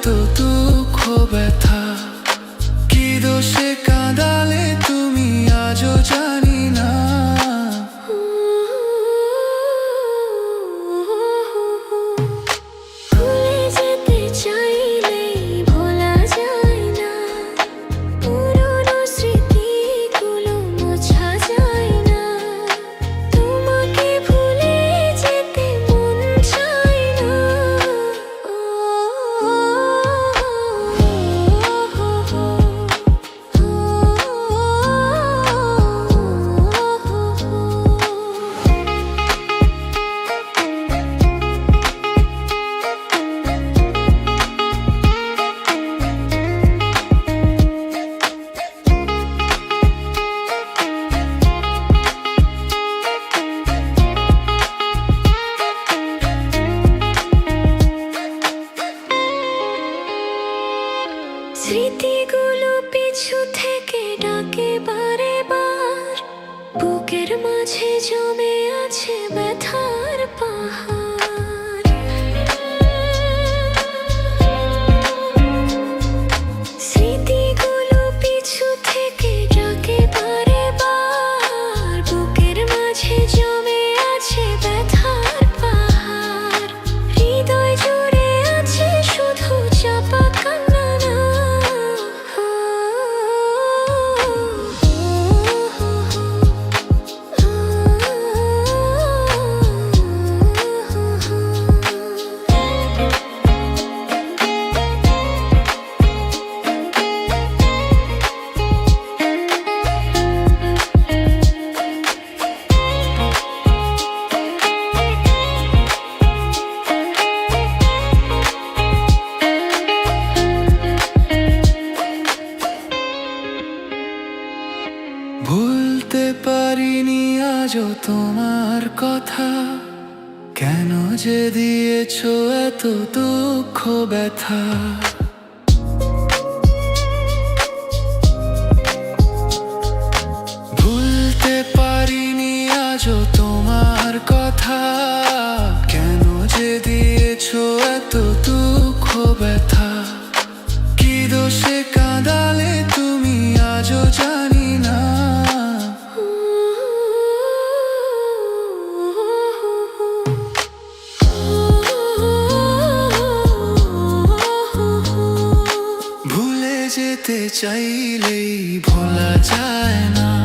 দুঃখ ব্যথা, কি দোষে কাঁদালে তুমি আজও জানি না। ভুলে যেতে চাইলেই ভোলা যায় না, পুরনো স্মৃতিগুলো মোছা যায় না। তোমাকে ভুলে যেতে মন চায় না। স্মৃতিগুলো পিছু থেকে ডাকে বারে বার, বুকের মাঝে জমে আছে ব্যথার পাহাড়। স্মৃতিগুলো পিছু থেকে ডাকে বারে বার, বুকের মাঝে জমে আছে ব্যথার পাহাড়। হৃদয় জুড়ে আছে শুধু চাপা কান্না। ভুলতে পারিনি আজও তোমার কথা, কেন যে দিয়েছো এত দুঃখ ব্যথা। ভুলতে পারিনি আজও তোমার কথা, কেন যে দিয়েছো এত দুঃখ ব্যথা, কি দোষে কাঁদালে তুমি আজও জানি না। ভুলে যেতে চাইলেই ভোলা যায় না।